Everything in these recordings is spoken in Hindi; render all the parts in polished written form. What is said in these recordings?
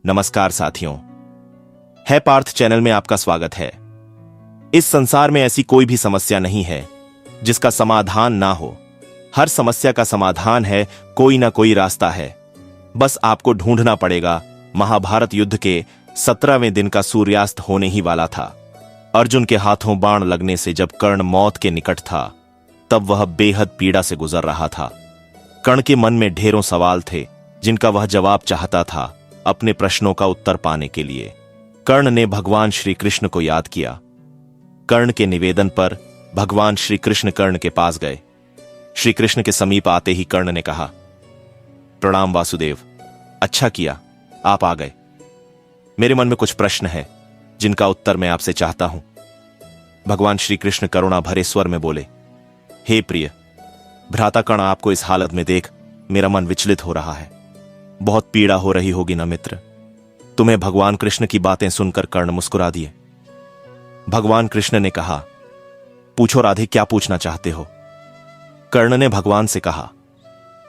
नमस्कार साथियों, है पार्थ चैनल में आपका स्वागत है। इस संसार में ऐसी कोई भी समस्या नहीं है जिसका समाधान ना हो। हर समस्या का समाधान है, कोई ना कोई रास्ता है। बस आपको ढूंढना पड़ेगा। महाभारत युद्ध के 17वें दिन का सूर्यास्त होने ही वाला था। अर्जुन के हाथों बाण लगने से जब कर्ण मौत के निकट था, तब वह बेहद पीड़ा से गुजर रहा था। कर्ण के मन में ढेरों सवाल थे जिनका वह जवाब चाहता था अपने प्रश्नों का उत्तर पाने के लिए। कर्ण ने भगवान श्री कृष्ण को याद किया। कर्ण के निवेदन पर भगवान श्री कृष्ण कर्ण के पास गए। श्री कृष्ण के समीप आते ही कर्ण ने कहा, प्रणाम वासुदेव, अच्छा किया आप आ गए। मेरे मन में कुछ प्रश्न है जिनका उत्तर मैं आपसे चाहता हूं। भगवान श्री कृष्ण करुणा भरे स्वर में बोले, हे प्रिय भ्राता कर्ण, आपको इस हालत में देख मेरा मन विचलित हो रहा है। बहुत पीड़ा हो रही होगी ना मित्र। तुम्हें भगवान कृष्ण की बातें सुनकर कर्ण मुस्कुरा दिए। भगवान कृष्ण ने कहा, पूछो राधे, क्या पूछना चाहते हो। कर्ण ने भगवान से कहा,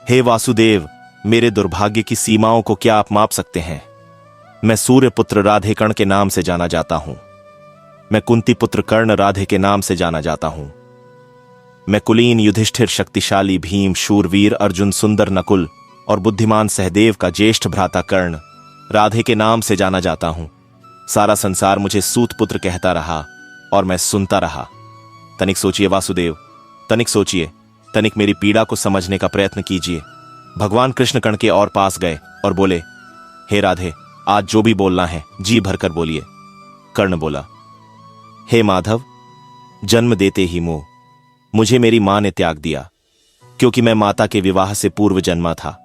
हे वासुदेव, मेरे दुर्भाग्य की सीमाओं को क्या आप माप सकते हैं। मैं सूर्य पुत्र राधे कर्ण के नाम से जाना जाता हूं। मैं कुंती पुत्र कर्ण राधे के नाम से जाना जाता हूं। मैं कुलीन युधिष्ठिर, शक्तिशाली भीम, शूरवीर अर्जुन, सुंदर नकुल और बुद्धिमान सहदेव का ज्येष्ठ भ्राता कर्ण राधे के नाम से जाना जाता हूं। सारा संसार मुझे सूत पुत्र कहता रहा और मैं सुनता रहा। तनिक सोचिए वासुदेव, तनिक सोचिए, तनिक मेरी पीड़ा को समझने का प्रयत्न कीजिए। भगवान कृष्ण कर्ण के और पास गए और बोले, हे राधे, आज जो भी बोलना है जी भरकर बोलिए। कर्ण बोला, हे माधव, जन्म देते ही मुझे मेरी मां ने त्याग दिया, क्योंकि मैं माता के विवाह से पूर्व जन्मा था।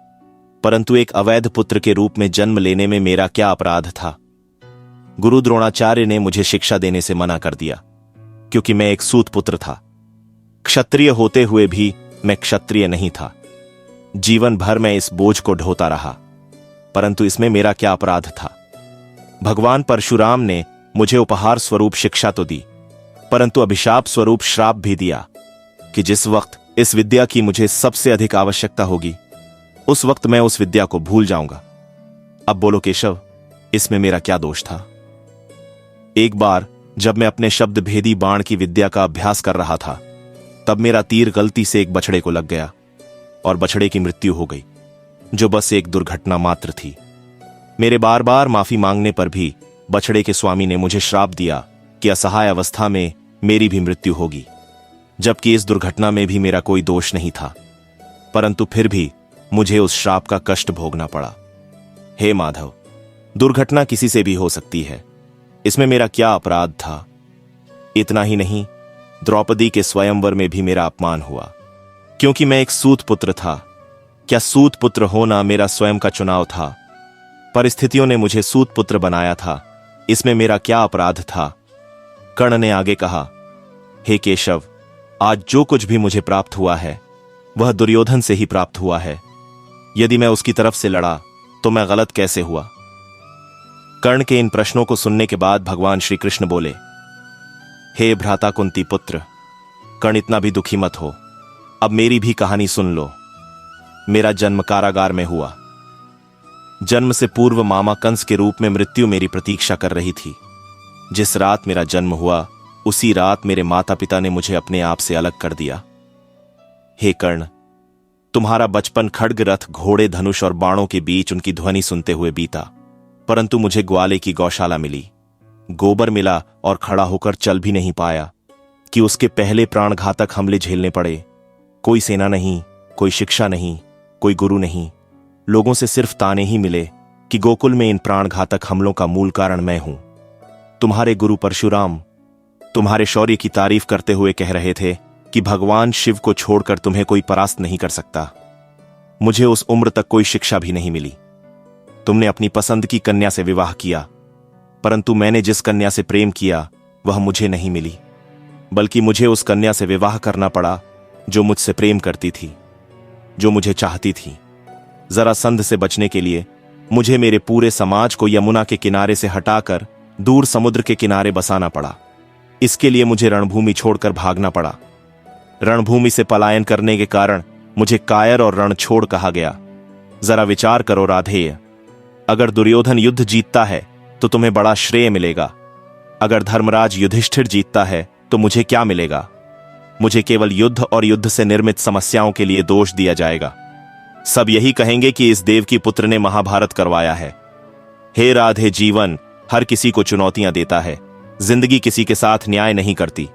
परंतु एक अवैध पुत्र के रूप में जन्म लेने में मेरा क्या अपराध था। गुरु द्रोणाचार्य ने मुझे शिक्षा देने से मना कर दिया, क्योंकि मैं एक सूत पुत्र था। क्षत्रिय होते हुए भी मैं क्षत्रिय नहीं था। जीवन भर मैं इस बोझ को ढोता रहा, परंतु इसमें मेरा क्या अपराध था। भगवान परशुराम ने मुझे उपहार स्वरूप शिक्षा तो दी, परंतु अभिशाप स्वरूप श्राप भी दिया कि जिस वक्त इस विद्या की मुझे सबसे अधिक आवश्यकता होगी, उस वक्त मैं उस विद्या को भूल जाऊंगा। अब बोलो केशव, इसमें मेरा क्या दोष था। एक बार जब मैं अपने शब्द भेदी बाण की विद्या का अभ्यास कर रहा था, तब मेरा तीर गलती से एक बछड़े को लग गया और बछड़े की मृत्यु हो गई, जो बस एक दुर्घटना मात्र थी। मेरे बार बार माफी मांगने पर भी बछड़े के स्वामी ने मुझे श्राप दिया कि असहाय अवस्था में मेरी भी मृत्यु होगी, जबकि इस दुर्घटना में भी मेरा कोई दोष नहीं था। परंतु फिर भी मुझे उस श्राप का कष्ट भोगना पड़ा। हे माधव, दुर्घटना किसी से भी हो सकती है, इसमें मेरा क्या अपराध था। इतना ही नहीं, द्रौपदी के स्वयंवर में भी मेरा अपमान हुआ, क्योंकि मैं एक सूत पुत्र था। क्या सूत पुत्र होना मेरा स्वयं का चुनाव था। परिस्थितियों ने मुझे सूत पुत्र बनाया था, इसमें मेरा क्या अपराध था। कर्ण ने आगे कहा, हे केशव, आज जो कुछ भी मुझे प्राप्त हुआ है वह दुर्योधन से ही प्राप्त हुआ है। यदि मैं उसकी तरफ से लड़ा तो मैं गलत कैसे हुआ। कर्ण के इन प्रश्नों को सुनने के बाद भगवान श्री कृष्ण बोले, हे भ्राता कुंती पुत्र कर्ण, इतना भी दुखी मत हो। अब मेरी भी कहानी सुन लो। मेरा जन्म कारागार में हुआ। जन्म से पूर्व मामा कंस के रूप में मृत्यु मेरी प्रतीक्षा कर रही थी। जिस रात मेरा जन्म हुआ, उसी रात मेरे माता पिता ने मुझे अपने आप से अलग कर दिया। हे कर्ण, तुम्हारा बचपन खड्ग, रथ, घोड़े, धनुष और बाणों के बीच उनकी ध्वनि सुनते हुए बीता। परंतु मुझे ग्वाले की गौशाला मिली, गोबर मिला और खड़ा होकर चल भी नहीं पाया कि उसके पहले प्राणघातक हमले झेलने पड़े। कोई सेना नहीं, कोई शिक्षा नहीं, कोई गुरु नहीं। लोगों से सिर्फ ताने ही मिले कि गोकुल में इन प्राणघातक हमलों का मूल कारण मैं हूं। तुम्हारे गुरु परशुराम तुम्हारे शौर्य की तारीफ करते हुए कह रहे थे कि भगवान शिव को छोड़कर तुम्हें कोई परास्त नहीं कर सकता। मुझे उस उम्र तक कोई शिक्षा भी नहीं मिली। तुमने अपनी पसंद की कन्या से विवाह किया, परंतु मैंने जिस कन्या से प्रेम किया वह मुझे नहीं मिली, बल्कि मुझे उस कन्या से विवाह करना पड़ा जो मुझसे प्रेम करती थी, जो मुझे चाहती थी। जरा संध से बचने के लिए मुझे मेरे पूरे समाज को यमुना के किनारे से हटाकर दूर समुद्र के किनारे बसाना पड़ा। इसके लिए मुझे रणभूमि छोड़कर भागना पड़ा। रणभूमि से पलायन करने के कारण मुझे कायर और रणछोड़ कहा गया। जरा विचार करो राधेय, अगर दुर्योधन युद्ध जीतता है तो तुम्हें बड़ा श्रेय मिलेगा। अगर धर्मराज युधिष्ठिर जीतता है तो मुझे क्या मिलेगा? मुझे केवल युद्ध और युद्ध से निर्मित समस्याओं के लिए दोष दिया जाएगा। सब यही कहेंगे कि इस देव की पुत्र ने महाभारत करवाया है। हे राधे, जीवन हर किसी को चुनौतियां देता है, जिंदगी किसी के साथ न्याय नहीं करती।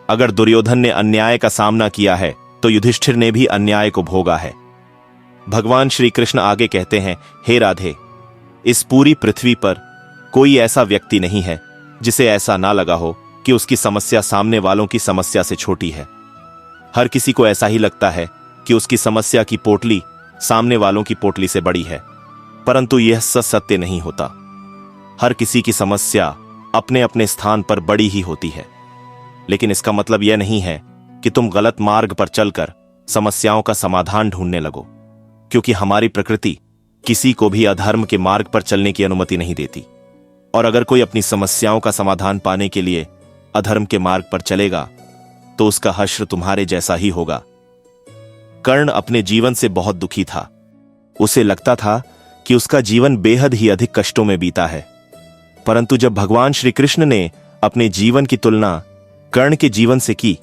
अगर दुर्योधन ने अन्याय का सामना किया है तो युधिष्ठिर ने भी अन्याय को भोगा है। भगवान श्री कृष्ण आगे कहते हैं, हे राधे, इस पूरी पृथ्वी पर कोई ऐसा व्यक्ति नहीं है जिसे ऐसा ना लगा हो कि उसकी समस्या सामने वालों की समस्या से छोटी है। हर किसी को ऐसा ही लगता है कि उसकी समस्या की पोटली सामने वालों की पोटली से बड़ी है, परंतु यह सत्य नहीं होता। हर किसी की समस्या अपने अपने स्थान पर बड़ी ही होती है, लेकिन इसका मतलब यह नहीं है कि तुम गलत मार्ग पर चलकर समस्याओं का समाधान ढूंढने लगो, क्योंकि हमारी प्रकृति किसी को भी अधर्म के मार्ग पर चलने की अनुमति नहीं देती। और अगर कोई अपनी समस्याओं का समाधान पाने के लिए अधर्म के मार्ग पर चलेगा तो उसका हश्र तुम्हारे जैसा ही होगा। कर्ण अपने जीवन से बहुत दुखी था। उसे लगता था कि उसका जीवन बेहद ही अधिक कष्टों में बीता है, परंतु जब भगवान श्री कृष्ण ने अपने जीवन की तुलना कर्ण के जीवन से की,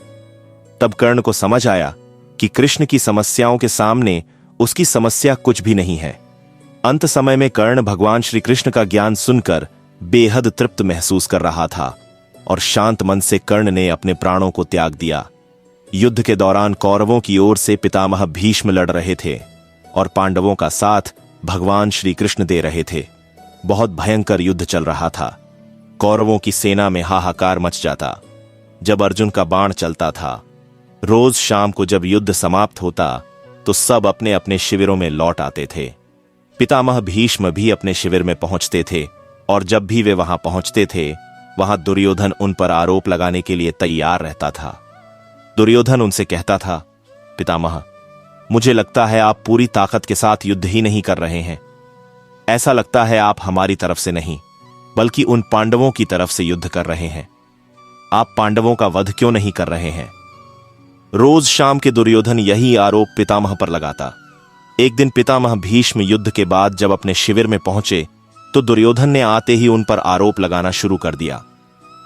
तब कर्ण को समझ आया कि कृष्ण की समस्याओं के सामने उसकी समस्या कुछ भी नहीं है। अंत समय में कर्ण भगवान श्री कृष्ण का ज्ञान सुनकर बेहद तृप्त महसूस कर रहा था और शांत मन से कर्ण ने अपने प्राणों को त्याग दिया। युद्ध के दौरान कौरवों की ओर से पितामह भीष्म लड़ रहे थे और पांडवों का साथ भगवान श्री कृष्ण दे रहे थे। बहुत भयंकर युद्ध चल रहा था। कौरवों की सेना में हाहाकार मच जाता जब अर्जुन का बाण चलता था। रोज शाम को जब युद्ध समाप्त होता तो सब अपने अपने शिविरों में लौट आते थे। पितामह भीष्म भी अपने शिविर में पहुंचते थे और जब भी वे वहां पहुंचते थे, वहां दुर्योधन उन पर आरोप लगाने के लिए तैयार रहता था। दुर्योधन उनसे कहता था, पितामह, मुझे लगता है आप पूरी ताकत के साथ युद्ध ही नहीं कर रहे हैं। ऐसा लगता है आप हमारी तरफ से नहीं बल्कि उन पांडवों की तरफ से युद्ध कर रहे हैं। आप पांडवों का वध क्यों नहीं कर रहे हैं? रोज शाम के दुर्योधन यही आरोप पितामह पर लगाता। एक दिन पितामह भीष्म युद्ध के बाद जब अपने शिविर में पहुंचे तो दुर्योधन ने आते ही उन पर आरोप लगाना शुरू कर दिया।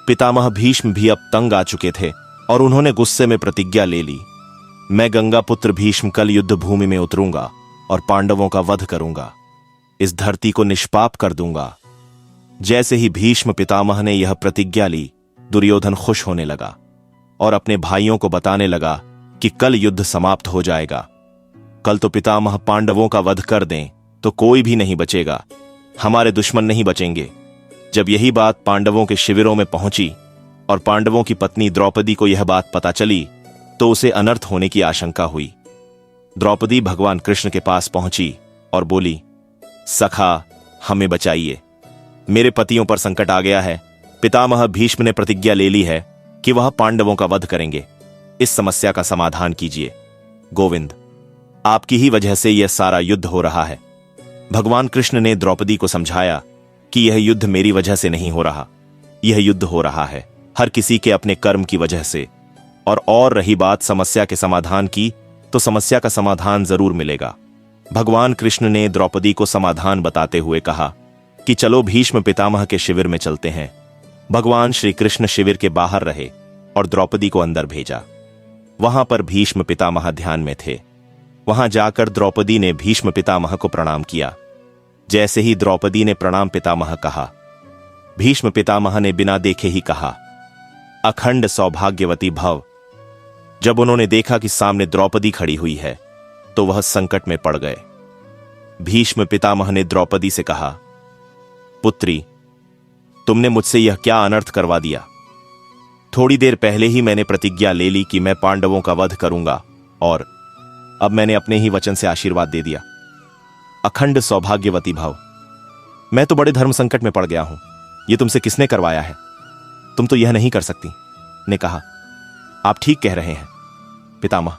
पितामह भीष्म भी अब तंग आ चुके थे और उन्होंने गुस्से में प्रतिज्ञा ले ली, मैं गंगा पुत्र भीष्म कल युद्ध भूमि में उतरूंगा और पांडवों का वध करूंगा, इस धरती को निष्पाप कर दूंगा। जैसे ही भीष्म पितामह ने यह प्रतिज्ञा ली, दुर्योधन खुश होने लगा और अपने भाइयों को बताने लगा कि कल युद्ध समाप्त हो जाएगा। कल तो पितामह पांडवों का वध कर दें तो कोई भी नहीं बचेगा, हमारे दुश्मन नहीं बचेंगे। जब यही बात पांडवों के शिविरों में पहुंची और पांडवों की पत्नी द्रौपदी को यह बात पता चली तो उसे अनर्थ होने की आशंका हुई। द्रौपदी भगवान कृष्ण के पास पहुंची और बोली, सखा, हमें बचाइए, मेरे पतियों पर संकट आ गया है। पितामह भीष्म ने प्रतिज्ञा ले ली है कि वह पांडवों का वध करेंगे, इस समस्या का समाधान कीजिए। गोविंद, आपकी ही वजह से यह सारा युद्ध हो रहा है। भगवान कृष्ण ने द्रौपदी को समझाया कि यह युद्ध मेरी वजह से नहीं हो रहा, यह युद्ध हो रहा है हर किसी के अपने कर्म की वजह से। और रही बात समस्या के समाधान की, तो समस्या का समाधान जरूर मिलेगा। भगवान कृष्ण ने द्रौपदी को समाधान बताते हुए कहा कि चलो भीष्म पितामह के शिविर में चलते हैं। भगवान श्री कृष्ण शिविर के बाहर रहे और द्रौपदी को अंदर भेजा। वहां पर भीष्म पितामह ध्यान में थे। वहां जाकर द्रौपदी ने भीष्म पितामह को प्रणाम किया। जैसे ही द्रौपदी ने प्रणाम पितामह कहा, भीष्म पितामह ने बिना देखे ही कहा, अखंड सौभाग्यवती भव। जब उन्होंने देखा कि सामने द्रौपदी खड़ी हुई है तो वह संकट में पड़ गए। भीष्म पितामह ने द्रौपदी से कहा, पुत्री, तुमने मुझसे यह क्या अनर्थ करवा दिया? थोड़ी देर पहले ही मैंने प्रतिज्ञा ले ली कि मैं पांडवों का वध करूंगा और अब मैंने अपने ही वचन से आशीर्वाद दे दिया। अखंड सौभाग्यवती भव। मैं तो बड़े धर्म संकट में पड़ गया हूं, यह तुमसे किसने करवाया है? तुम तो यह नहीं कर सकती। ने कहा, आप ठीक कह रहे हैं पितामह,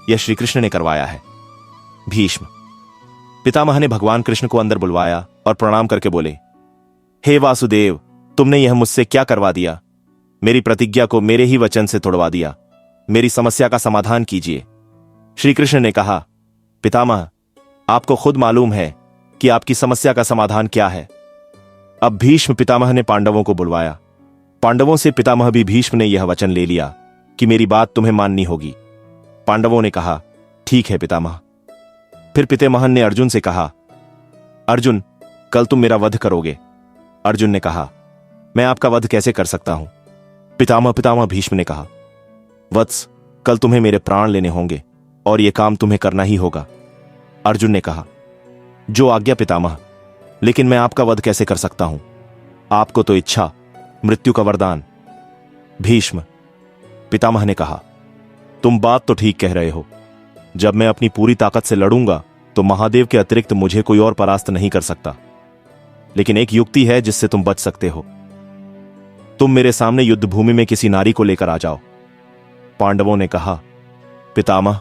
यह श्री कृष्ण ने करवाया है। भीष्म पितामह ने भगवान कृष्ण को अंदर बुलवाया और प्रणाम करके बोले, हे वासुदेव, तुमने यह मुझसे क्या करवा दिया? मेरी प्रतिज्ञा को मेरे ही वचन से तोड़वा दिया। मेरी समस्या का समाधान कीजिए। श्री कृष्ण ने कहा, पितामह, आपको खुद मालूम है कि आपकी समस्या का समाधान क्या है। अब भीष्म पितामह ने पांडवों को बुलवाया। पांडवों से पितामह भी भीष्म ने यह वचन ले लिया कि मेरी बात तुम्हें माननी होगी। पांडवों ने कहा, ठीक है पितामह। फिर पितामह ने अर्जुन से कहा, अर्जुन, कल तुम मेरा वध करोगे। अर्जुन ने कहा, मैं आपका वध कैसे कर सकता हूं। पितामह भीष्म ने कहा, वत्स, कल तुम्हें मेरे प्राण लेने होंगे और यह काम तुम्हें करना ही होगा। अर्जुन ने कहा, जो आज्ञा पितामह, लेकिन मैं आपका वध कैसे कर सकता हूं। आपको तो इच्छा, मृत्यु का वरदान। भीष्म। पितामह ने कहा, तुम बात तो ठीक कह रहे हो। जब मैं अपनी पूरी ताकत से लड़ूंगा तो महादेव के अतिरिक्त मुझे कोई और परास्त नहीं कर सकता। लेकिन एक युक्ति है जिससे तुम बच सकते हो। तुम मेरे सामने युद्ध भूमि में किसी नारी को लेकर आ जाओ। पांडवों ने कहा, पितामह,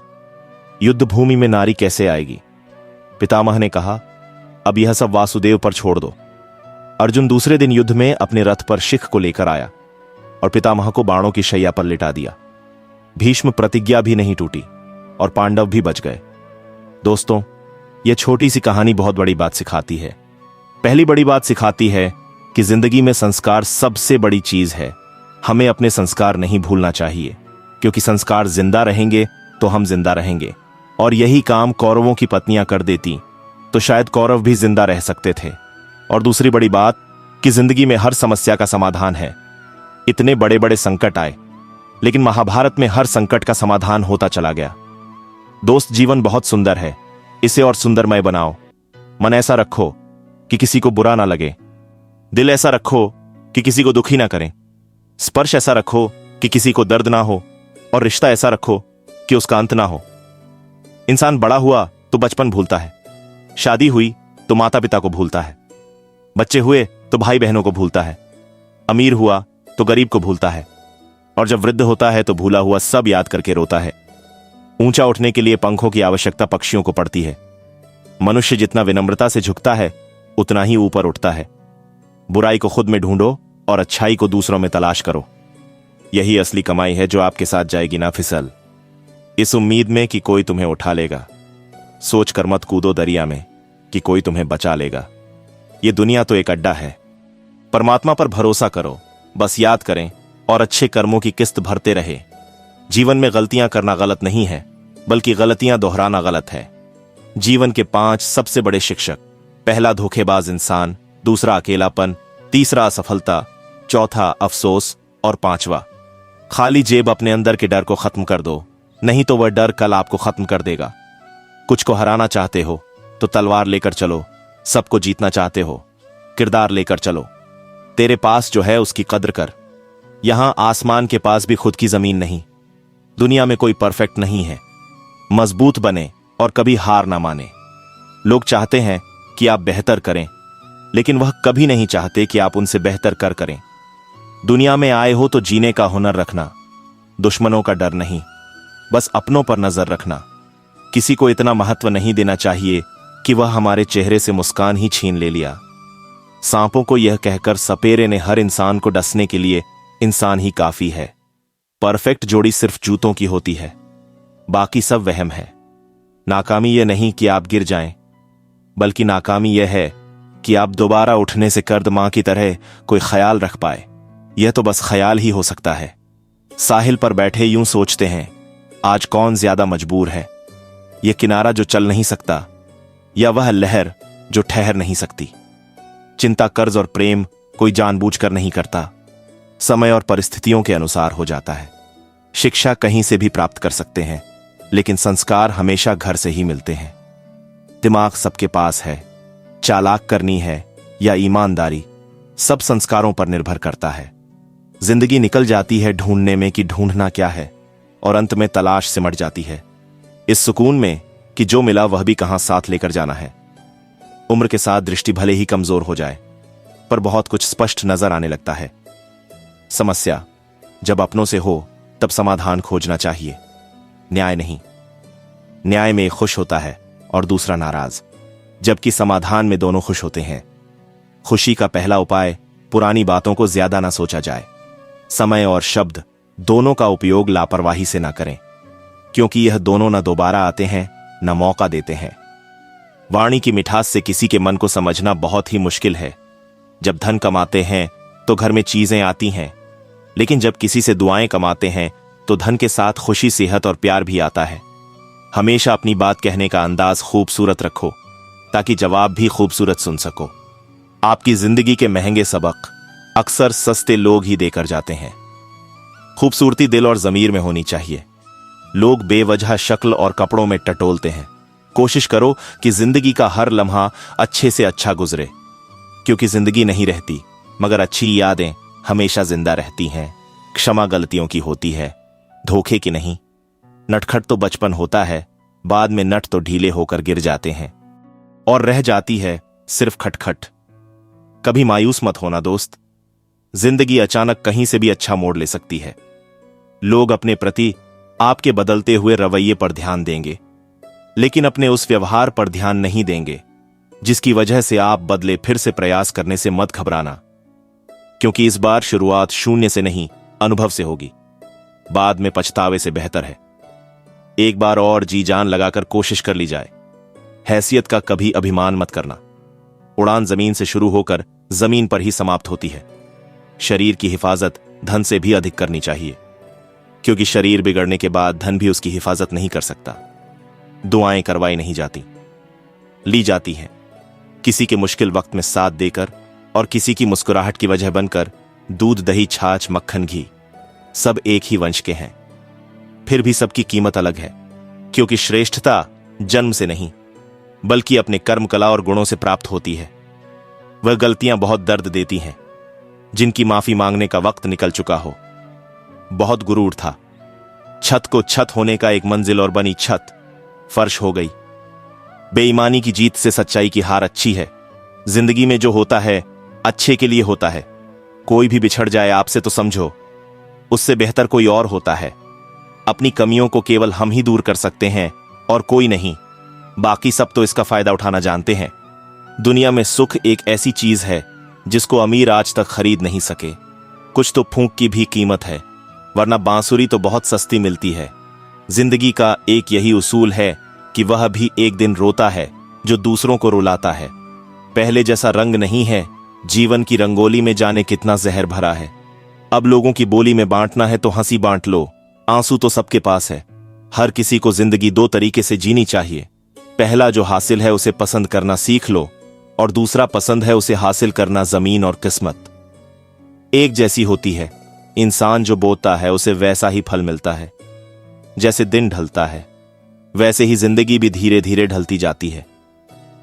युद्ध भूमि में नारी कैसे आएगी। पितामह ने कहा, अब यह सब वासुदेव पर छोड़ दो। अर्जुन दूसरे दिन युद्ध में अपने रथ पर शिख को लेकर आया और पितामह को बाणों की शैया पर लिटा दिया। भीष्म प्रतिज्ञा भी नहीं टूटी और पांडव भी बच गए। दोस्तों, यह छोटी सी कहानी बहुत बड़ी बात सिखाती है। पहली बड़ी बात सिखाती है कि जिंदगी में संस्कार सबसे बड़ी चीज है। हमें अपने संस्कार नहीं भूलना चाहिए, क्योंकि संस्कार जिंदा रहेंगे तो हम जिंदा रहेंगे। और यही काम कौरवों की पत्नियां कर देती तो शायद कौरव भी जिंदा रह सकते थे। और दूसरी बड़ी बात कि जिंदगी में हर समस्या का समाधान है। इतने बड़े बड़े संकट आए, लेकिन महाभारत में हर संकट का समाधान होता चला गया। दोस्त, जीवन बहुत सुंदर है, इसे और सुंदरमय बनाओ। मन ऐसा रखो कि किसी को बुरा ना लगे, दिल ऐसा रखो कि किसी को दुखी ना करें, स्पर्श ऐसा रखो कि किसी को दर्द ना हो, और रिश्ता ऐसा रखो कि उसका अंत ना हो। इंसान बड़ा हुआ तो बचपन भूलता है, शादी हुई तो माता पिता को भूलता है, बच्चे हुए तो भाई बहनों को भूलता है, अमीर हुआ तो गरीब को भूलता है, और जब वृद्ध होता है तो भूला हुआ सब याद करके रोता है। ऊंचा उठने के लिए पंखों की आवश्यकता पक्षियों को पड़ती है। मनुष्य जितना विनम्रता से झुकता है उतना ही ऊपर उठता है। बुराई को खुद में ढूंढो और अच्छाई को दूसरों में तलाश करो। यही असली कमाई है जो आपके साथ जाएगी ना फिसल। इस उम्मीद में कि कोई तुम्हें उठा लेगा, सोच कर मत कूदो दरिया में कि कोई तुम्हें बचा लेगा। ये दुनिया तो एक अड्डा है। परमात्मा पर भरोसा करो, बस याद करें और अच्छे कर्मों की किस्त भरते रहे। जीवन में गलतियां करना गलत नहीं है, बल्कि गलतियां दोहराना गलत है। जीवन के 5 सबसे बड़े शिक्षक: पहला धोखेबाज इंसान, दूसरा अकेलापन, तीसरा असफलता, चौथा अफसोस और 5वां खाली जेब। अपने अंदर के डर को खत्म कर दो, नहीं तो वह डर कल आपको खत्म कर देगा। कुछ को हराना चाहते हो तो तलवार लेकर चलो, सबको जीतना चाहते हो किरदार लेकर चलो। तेरे पास जो है उसकी कद्र कर। यहां आसमान के पास भी खुद की जमीन नहीं। दुनिया में कोई परफेक्ट नहीं है। मजबूत बने और कभी हार ना माने। लोग चाहते हैं कि आप बेहतर करें, लेकिन वह कभी नहीं चाहते कि आप उनसे बेहतर करें। दुनिया में आए हो तो जीने का हुनर रखना, दुश्मनों का डर नहीं, बस अपनों पर नजर रखना। किसी को इतना महत्व नहीं देना चाहिए कि वह हमारे चेहरे से मुस्कान ही छीन ले लिया। सांपों को यह कहकर सपेरे ने हर इंसान को डसने के लिए इंसान ही काफी है। परफेक्ट जोड़ी सिर्फ जूतों की होती है, बाकी सब वहम है। नाकामी यह नहीं कि आप गिर जाएं, बल्कि नाकामी यह है कि आप दोबारा उठने से कर्द मां की तरह कोई ख्याल रख पाए। यह तो बस ख्याल ही हो सकता है। साहिल पर बैठे यूं सोचते हैं, आज कौन ज्यादा मजबूर है, यह किनारा जो चल नहीं सकता या वह लहर जो ठहर नहीं सकती। चिंता, कर्ज और प्रेम कोई जानबूझकर नहीं करता, समय और परिस्थितियों के अनुसार हो जाता है। शिक्षा कहीं से भी प्राप्त कर सकते हैं, लेकिन संस्कार हमेशा घर से ही मिलते हैं। दिमाग सबके पास है, चालाक करनी है या ईमानदारी, सब संस्कारों पर निर्भर करता है। जिंदगी निकल जाती है ढूंढने में कि ढूंढना क्या है, और अंत में तलाश सिमट जाती है इस सुकून में कि जो मिला वह भी कहां साथ लेकर जाना है। उम्र के साथ दृष्टि भले ही कमजोर हो जाए, पर बहुत कुछ स्पष्ट नजर आने लगता है। समस्या जब अपनों से हो तब समाधान खोजना चाहिए, न्याय नहीं। न्याय में एक खुश होता है और दूसरा नाराज, जबकि समाधान में दोनों खुश होते हैं। खुशी का पहला उपाय पुरानी बातों को ज्यादा ना सोचा जाए। समय और शब्द दोनों का उपयोग लापरवाही से ना करें, क्योंकि यह दोनों न दोबारा आते हैं न मौका देते हैं। वाणी की मिठास से किसी के मन को समझना बहुत ही मुश्किल है। जब धन कमाते हैं तो घर में चीजें आती हैं, लेकिन जब किसी से दुआएं कमाते हैं तो धन के साथ खुशी, सेहत और प्यार भी आता है। हमेशा अपनी बात कहने का अंदाज खूबसूरत रखो ताकि जवाब भी खूबसूरत सुन सको। आपकी जिंदगी के महंगे सबक अक्सर सस्ते लोग ही देकर जाते हैं। खूबसूरती दिल और जमीर में होनी चाहिए। लोग बेवजह शक्ल और कपड़ों में टटोलते हैं। कोशिश करो कि जिंदगी का हर लम्हा अच्छे से अच्छा गुजरे, क्योंकि जिंदगी नहीं रहती मगर अच्छी यादें हमेशा जिंदा रहती हैं। क्षमा गलतियों की होती है, धोखे की नहीं। नटखट तो बचपन होता है, बाद में नट तो ढीले होकर गिर जाते हैं और रह जाती है सिर्फ खटखट। कभी मायूस मत होना दोस्त, जिंदगी अचानक कहीं से भी अच्छा मोड़ ले सकती है। लोग अपने प्रति आपके बदलते हुए रवैये पर ध्यान देंगे, लेकिन अपने उस व्यवहार पर ध्यान नहीं देंगे जिसकी वजह से आप बदले। फिर से प्रयास करने से मत घबराना, क्योंकि इस बार शुरुआत शून्य से नहीं, अनुभव से होगी। बाद में पछतावे से बेहतर है एक बार और जी जान लगाकर कोशिश कर ली जाए। हैसियत का कभी अभिमान मत करना। उड़ान जमीन से शुरू होकर जमीन पर ही समाप्त होती है। शरीर की हिफाजत धन से भी अधिक करनी चाहिए, क्योंकि शरीर बिगड़ने के बाद धन भी उसकी हिफाजत नहीं कर सकता। दुआएं करवाई नहीं जाती, ली जाती हैं। किसी के मुश्किल वक्त में साथ देकर और किसी की मुस्कुराहट की वजह बनकर। दूध, दही, छाछ, मक्खन, घी सब एक ही वंश के हैं, फिर भी सबकी कीमत अलग है, क्योंकि श्रेष्ठता जन्म से नहीं बल्कि अपने कर्म, कला और गुणों से प्राप्त होती है। वह गलतियां बहुत दर्द देती हैं जिनकी माफी मांगने का वक्त निकल चुका हो। बहुत गुरूर था, छत को छत होने का एक मंजिल और बनी छत फर्श हो गई। बेईमानी की जीत से सच्चाई की हार अच्छी है। जिंदगी में जो होता है अच्छे के लिए होता है। कोई भी बिछड़ जाए आपसे तो समझो उससे बेहतर कोई और होता है। अपनी कमियों को केवल हम ही दूर कर सकते हैं और कोई नहीं। बाकी सब तो इसका फायदा उठाना जानते हैं। दुनिया में सुख एक ऐसी चीज है जिसको अमीर आज तक खरीद नहीं सके। कुछ तो फूंक की भी कीमत है, वरना बांसुरी तो बहुत सस्ती मिलती है। जिंदगी का एक यही उसूल है कि वह भी एक दिन रोता है जो दूसरों को रुलाता है। पहले जैसा रंग नहीं है, जीवन की रंगोली में जाने कितना जहर भरा है। अब लोगों की बोली में बांटना है तो हंसी बांट लो, आंसू तो सबके पास है। हर किसी को जिंदगी दो तरीके से जीनी चाहिए। पहला जो हासिल है उसे पसंद करना सीख लो, और दूसरा पसंद है उसे हासिल करना। जमीन और किस्मत एक जैसी होती है। इंसान जो बोता है उसे वैसा ही फल मिलता है। जैसे दिन ढलता है वैसे ही जिंदगी भी धीरे धीरे ढलती जाती है।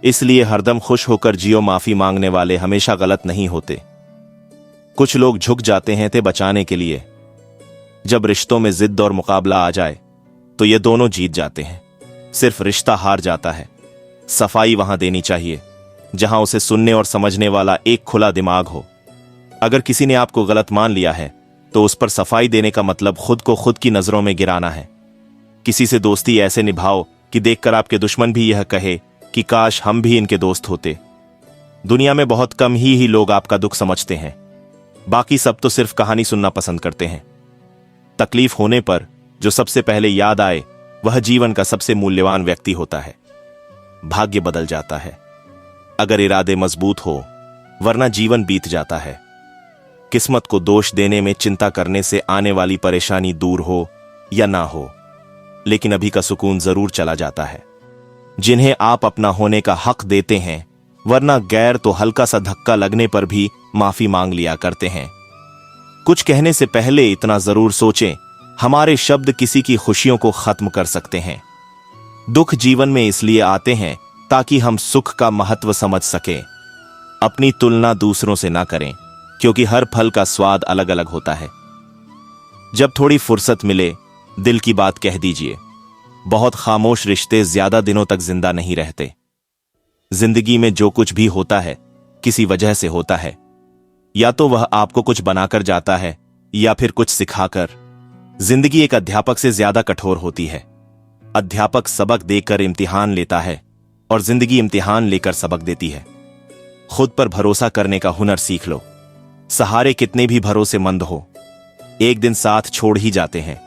इसलिए हरदम खुश होकर जियो। माफी मांगने वाले हमेशा गलत नहीं होते। कुछ लोग झुक जाते हैं ते बचाने के लिए। जब रिश्तों में जिद और मुकाबला आ जाए तो ये दोनों जीत जाते हैं, सिर्फ रिश्ता हार जाता है। सफाई वहां देनी चाहिए जहां उसे सुनने और समझने वाला एक खुला दिमाग हो। अगर किसी ने आपको गलत मान लिया है तो उस पर सफाई देने का मतलब खुद को खुद की नजरों में गिराना है। किसी से दोस्ती ऐसे निभाओ कि देखकर आपके दुश्मन भी यह कहे कि काश हम भी इनके दोस्त होते। दुनिया में बहुत कम ही लोग आपका दुख समझते हैं, बाकी सब तो सिर्फ कहानी सुनना पसंद करते हैं। तकलीफ होने पर जो सबसे पहले याद आए वह जीवन का सबसे मूल्यवान व्यक्ति होता है। भाग्य बदल जाता है अगर इरादे मजबूत हो, वरना जीवन बीत जाता है। किस्मत को दोष देने में चिंता करने से आने वाली परेशानी दूर हो या ना हो, लेकिन अभी का सुकून जरूर चला जाता है। जिन्हें आप अपना होने का हक देते हैं, वरना गैर तो हल्का सा धक्का लगने पर भी माफी मांग लिया करते हैं। कुछ कहने से पहले इतना जरूर सोचें, हमारे शब्द किसी की खुशियों को खत्म कर सकते हैं। दुख जीवन में इसलिए आते हैं ताकि हम सुख का महत्व समझ सकें। अपनी तुलना दूसरों से ना करें, क्योंकि हर फल का स्वाद अलग अलग होता है। जब थोड़ी फुर्सत मिले दिल की बात कह दीजिए। बहुत खामोश रिश्ते ज्यादा दिनों तक जिंदा नहीं रहते। जिंदगी में जो कुछ भी होता है किसी वजह से होता है। या तो वह आपको कुछ बनाकर जाता है या फिर कुछ सिखाकर। जिंदगी एक अध्यापक से ज्यादा कठोर होती है। अध्यापक सबक देकर इम्तिहान लेता है और जिंदगी इम्तिहान लेकर सबक देती है। खुद पर भरोसा करने का हुनर सीख लो। सहारे कितने भी भरोसेमंद हो, एक दिन साथ छोड़ ही जाते हैं।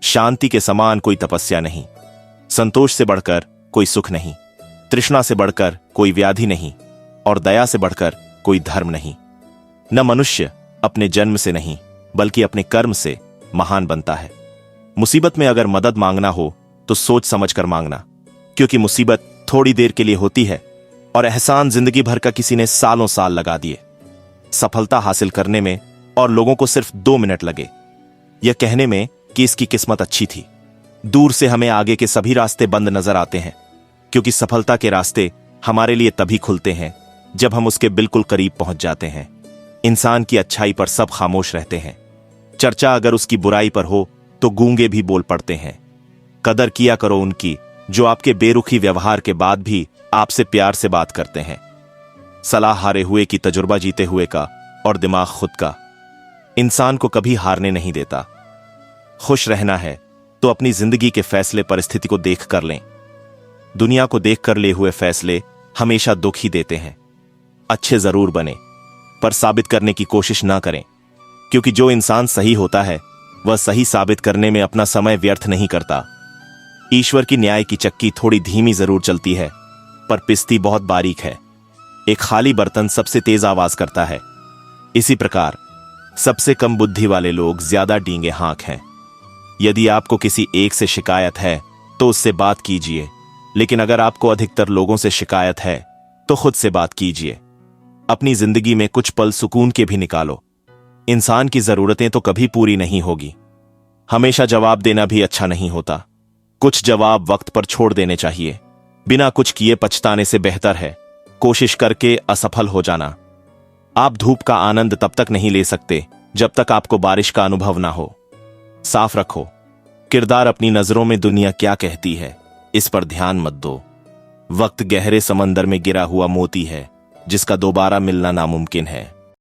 शांति के समान कोई तपस्या नहीं, संतोष से बढ़कर कोई सुख नहीं। तृष्णा से बढ़कर कोई व्याधि नहीं और दया से बढ़कर कोई धर्म नहीं। न मनुष्य अपने जन्म से नहीं बल्कि अपने कर्म से महान बनता है। मुसीबत में अगर मदद मांगना हो तो सोच समझकर मांगना, क्योंकि मुसीबत थोड़ी देर के लिए होती है और एहसान जिंदगी भर का किसी ने सालों साल लगा दिए। सफलता हासिल करने में और लोगों को सिर्फ 2 मिनट लगे यह कहने में कि इसकी किस्मत अच्छी थी। दूर से हमें आगे के सभी रास्ते बंद नजर आते हैं, क्योंकि सफलता के रास्ते हमारे लिए तभी खुलते हैं जब हम उसके बिल्कुल करीब पहुंच जाते हैं। इंसान की अच्छाई पर सब खामोश रहते हैं, चर्चा अगर उसकी बुराई पर हो तो गूंगे भी बोल पड़ते हैं। कदर किया करो उनकी जो आपके बेरुखी व्यवहार के बाद भी आपसे प्यार से बात करते हैं। सलाह हारे हुए की तजुर्बा जीते हुए का और दिमाग खुद का इंसान को कभी हारने नहीं देता। खुश रहना है तो अपनी जिंदगी के फैसले परिस्थिति को देख कर लें। दुनिया को देख कर ले हुए फैसले हमेशा दुख ही देते हैं। अच्छे जरूर बने पर साबित करने की कोशिश ना करें, क्योंकि जो इंसान सही होता है वह सही साबित करने में अपना समय व्यर्थ नहीं करता। ईश्वर की न्याय की चक्की थोड़ी धीमी जरूर चलती है पर पिसती बहुत बारीक है। एक खाली बर्तन सबसे तेज आवाज करता है। इसी प्रकार सबसे कम बुद्धि वाले लोग ज्यादा डींगे हाँक हैं। यदि आपको किसी एक से शिकायत है तो उससे बात कीजिए, लेकिन अगर आपको अधिकतर लोगों से शिकायत है तो खुद से बात कीजिए। अपनी जिंदगी में कुछ पल सुकून के भी निकालो। इंसान की जरूरतें तो कभी पूरी नहीं होगी। हमेशा जवाब देना भी अच्छा नहीं होता। कुछ जवाब वक्त पर छोड़ देने चाहिए। बिना कुछ किए पछताने से बेहतर है कोशिश करके असफल हो जाना। आप धूप का आनंद तब तक नहीं ले सकते जब तक आपको बारिश का अनुभव ना हो। साफ रखो किरदार अपनी नजरों में दुनिया क्या कहती है इस पर ध्यान मत दो। वक्त गहरे समंदर में गिरा हुआ मोती है जिसका दोबारा मिलना नामुमकिन है।